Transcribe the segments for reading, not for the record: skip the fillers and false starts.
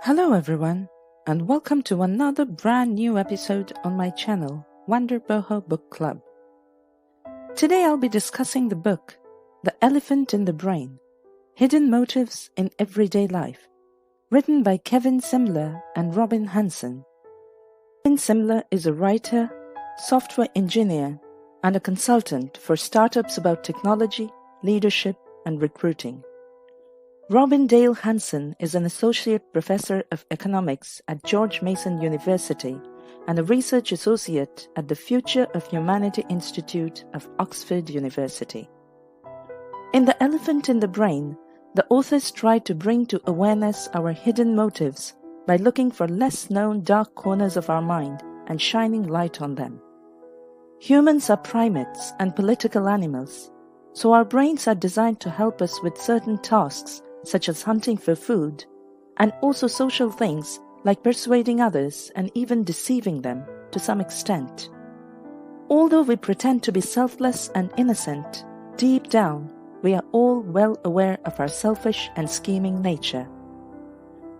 Hello everyone, and welcome to another brand new episode on my channel, Wonder Boho Book Club. Today I'll be discussing the book, The Elephant in the Brain, Hidden Motives in Everyday Life, written by Kevin Simler and Robin Hanson. Kevin Simler is a writer, software engineer, and a consultant for startups about technology, leadership, and recruiting. Robin Dale Hanson is an associate professor of economics at George Mason University and a research associate at the Future of Humanity Institute of Oxford University. In The Elephant in the Brain, the authors try to bring to awareness our hidden motives by looking for less-known dark corners of our mind and shining light on them. Humans are primates and political animals, so our brains are designed to help us with certain tasks such as hunting for food, and also social things like persuading others and even deceiving them to some extent. Although we pretend to be selfless and innocent, deep down we are all well aware of our selfish and scheming nature.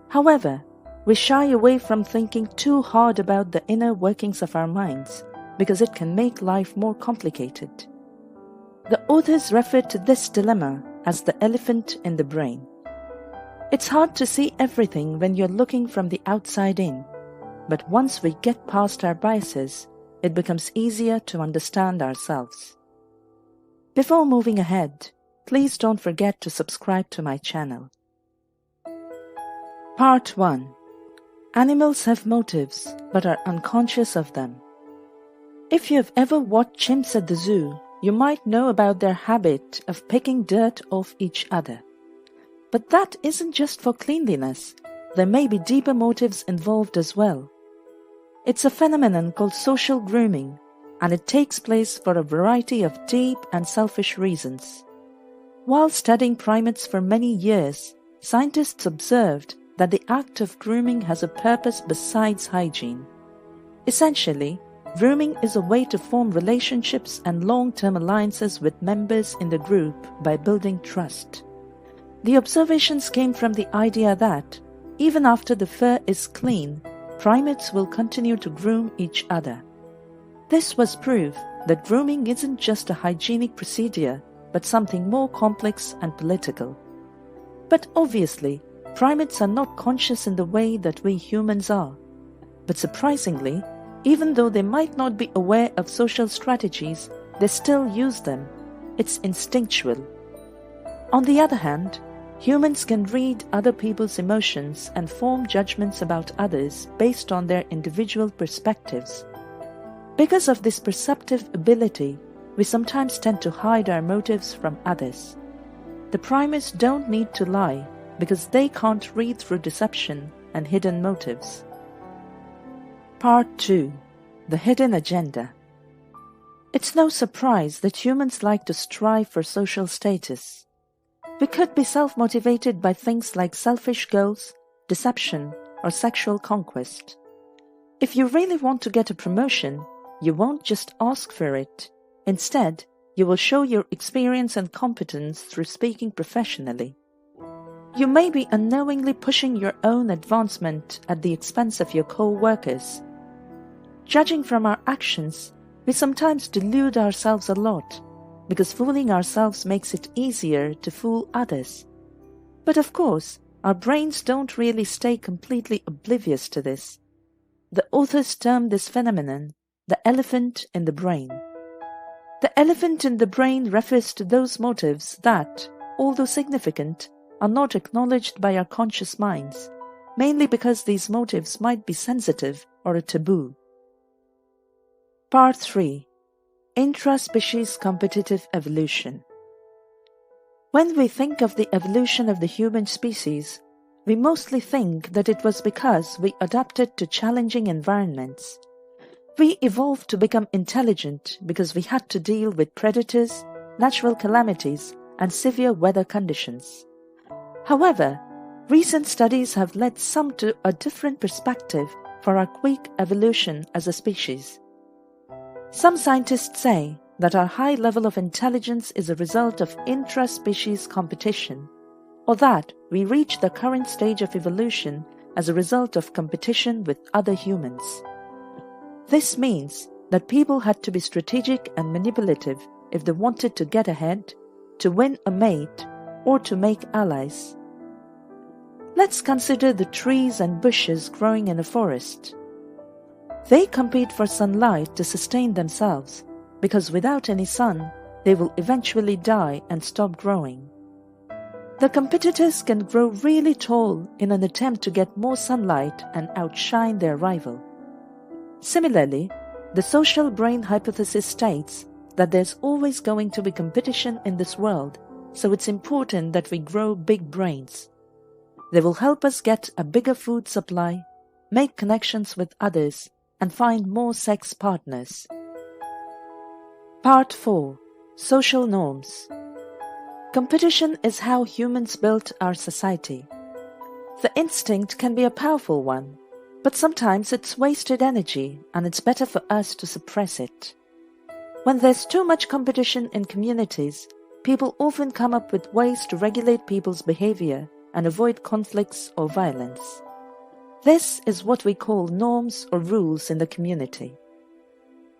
However, we shy away from thinking too hard about the inner workings of our minds because it can make life more complicated. The authors refer to this dilemma as the elephant in the brain. It's hard to see everything when you're looking from the outside in, but once we get past our biases, it becomes easier to understand ourselves. Before moving ahead, please don't forget to subscribe to my channel. Part 1. Animals have motives but are unconscious of them. If you have ever watched chimps at the zoo, you might know about their habit of picking dirt off each other. But that isn't just for cleanliness. There may be deeper motives involved as well. It's a phenomenon called social grooming, and it takes place for a variety of deep and selfish reasons. While studying primates for many years, scientists observed that the act of grooming has a purpose besides hygiene. Essentially, grooming is a way to form relationships and long-term alliances with members in the group by building trust. The observations came from the idea that, even after the fur is clean, primates will continue to groom each other. This was proof that grooming isn't just a hygienic procedure, but something more complex and political. But obviously, primates are not conscious in the way that we humans are. But surprisingly, even though they might not be aware of social strategies, they still use them. It's instinctual. On the other hand, humans can read other people's emotions and form judgments about others based on their individual perspectives. Because of this perceptive ability, we sometimes tend to hide our motives from others. The primates don't need to lie because they can't read through deception and hidden motives. Part 2. The Hidden Agenda. It's no surprise that humans like to strive for social status. We could be self-motivated by things like selfish goals, deception, or sexual conquest. If you really want to get a promotion, you won't just ask for it. Instead, you will show your experience and competence through speaking professionally. You may be unknowingly pushing your own advancement at the expense of your co-workers. Judging from our actions, we sometimes delude ourselves a lot, because fooling ourselves makes it easier to fool others. But of course, our brains don't really stay completely oblivious to this. The authors term this phenomenon the elephant in the brain. The elephant in the brain refers to those motives that, although significant, are not acknowledged by our conscious minds, mainly because these motives might be sensitive or a taboo. Part 3. Intra-species competitive evolution. When we think of the evolution of the human species, we mostly think that it was because we adapted to challenging environments. We evolved to become intelligent because we had to deal with predators, natural calamities, and severe weather conditions. However, recent studies have led some to a different perspective for our quick evolution as a species. Some scientists say that our high level of intelligence is a result of intra-species competition, or that we reach the current stage of evolution as a result of competition with other humans. This means that people had to be strategic and manipulative if they wanted to get ahead, to win a mate, or to make allies. Let's consider the trees and bushes growing in a forest. They compete for sunlight to sustain themselves, because without any sun, they will eventually die and stop growing. The competitors can grow really tall in an attempt to get more sunlight and outshine their rival. Similarly, the social brain hypothesis states that there's always going to be competition in this world, so it's important that we grow big brains. They will help us get a bigger food supply, make connections with others, and find more sex partners. Part 4. Social norms. Competition is how humans built our society. The instinct can be a powerful one, but sometimes it's wasted energy and it's better for us to suppress it. When there's too much competition in communities, people often come up with ways to regulate people's behavior and avoid conflicts or violence. This is what we call norms or rules in the community.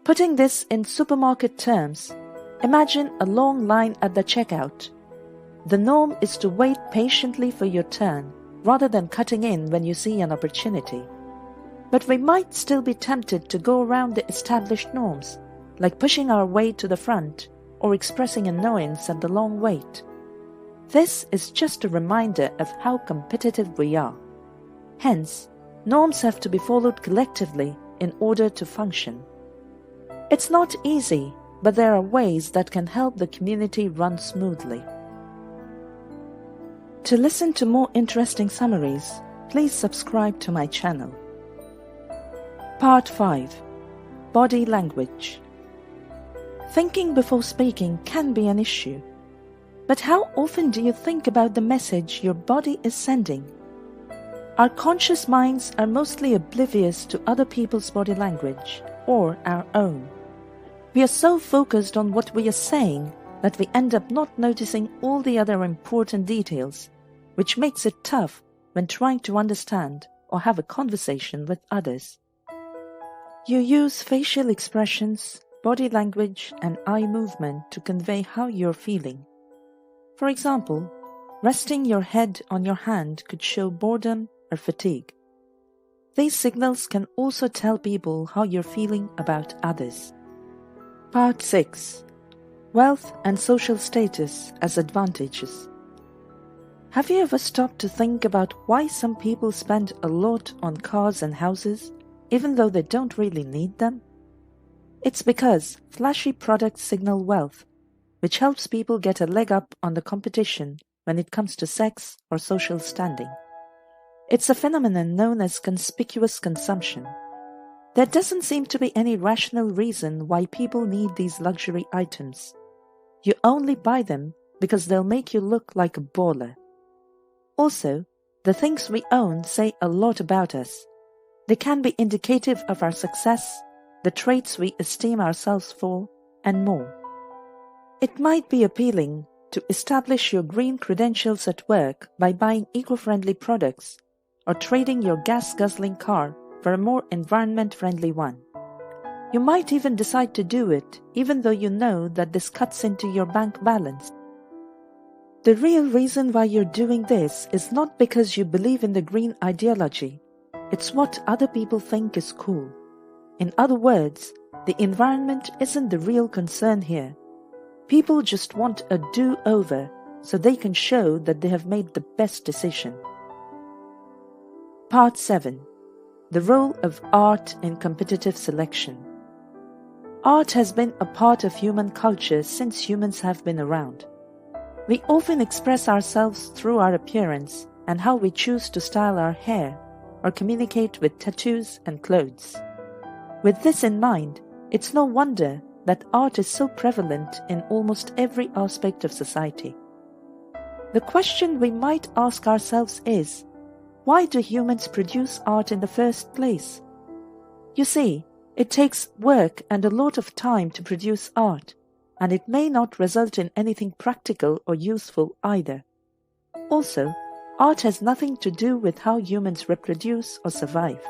Putting this in supermarket terms, imagine a long line at the checkout. The norm is to wait patiently for your turn rather than cutting in when you see an opportunity. But we might still be tempted to go around the established norms, like pushing our way to the front or expressing annoyance at the long wait. This is just a reminder of how competitive we are. Hence, norms have to be followed collectively in order to function. It's not easy, but there are ways that can help the community run smoothly. To listen to more interesting summaries, please subscribe to my channel. Part 5. Body language. Thinking before speaking can be an issue. But how often do you think about the message your body is sending? Our conscious minds are mostly oblivious to other people's body language, or our own. We are so focused on what we are saying that we end up not noticing all the other important details, which makes it tough when trying to understand or have a conversation with others. You use facial expressions, body language, and eye movement to convey how you're feeling. For example, resting your head on your hand could show boredom or fatigue. These signals can also tell people how you're feeling about others. Part 6. Wealth and social status as advantages. Have you ever stopped to think about why some people spend a lot on cars and houses, even though they don't really need them? It's because flashy products signal wealth, which helps people get a leg up on the competition when it comes to sex or social standing. It's a phenomenon known as conspicuous consumption. There doesn't seem to be any rational reason why people need these luxury items. You only buy them because they'll make you look like a baller. Also, the things we own say a lot about us. They can be indicative of our success, the traits we esteem ourselves for, and more. It might be appealing to establish your green credentials at work by buying eco-friendly products or trading your gas-guzzling car for a more environment-friendly one. You might even decide to do it even though you know that this cuts into your bank balance. The real reason why you're doing this is not because you believe in the green ideology. It's what other people think is cool. In other words, the environment isn't the real concern here. People just want a do-over so they can show that they have made the best decision. Part 7. The role of art in competitive selection. Art has been a part of human culture since humans have been around. We often express ourselves through our appearance and how we choose to style our hair or communicate with tattoos and clothes. With this in mind, it's no wonder that art is so prevalent in almost every aspect of society. The question we might ask ourselves is, why do humans produce art in the first place? You see, it takes work and a lot of time to produce art, and it may not result in anything practical or useful either. Also, art has nothing to do with how humans reproduce or survive.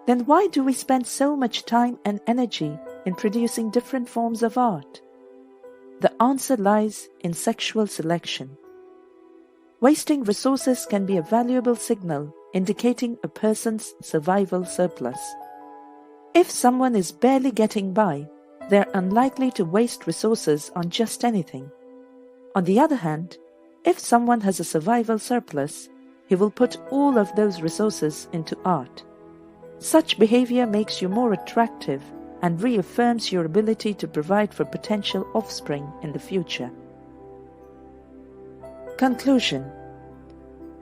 Then why do we spend so much time and energy in producing different forms of art? The answer lies in sexual selection. Wasting resources can be a valuable signal indicating a person's survival surplus. If someone is barely getting by, they are unlikely to waste resources on just anything. On the other hand, if someone has a survival surplus, he will put all of those resources into art. Such behavior makes you more attractive and reaffirms your ability to provide for potential offspring in the future. Conclusion.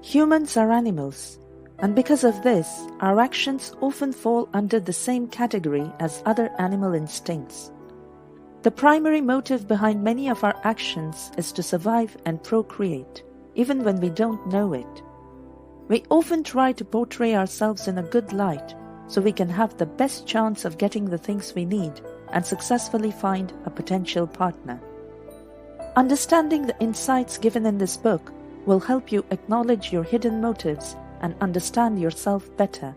Humans are animals, and because of this, our actions often fall under the same category as other animal instincts. The primary motive behind many of our actions is to survive and procreate, even when we don't know it. We often try to portray ourselves in a good light so we can have the best chance of getting the things we need and successfully find a potential partner. Understanding the insights given in this book will help you acknowledge your hidden motives and understand yourself better,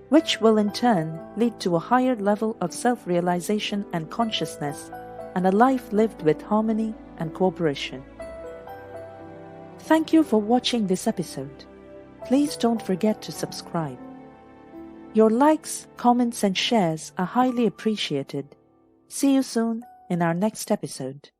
which will in turn lead to a higher level of self-realization and consciousness and a life lived with harmony and cooperation. Thank you for watching this episode. Please don't forget to subscribe. Your likes, comments and shares are highly appreciated. See you soon in our next episode.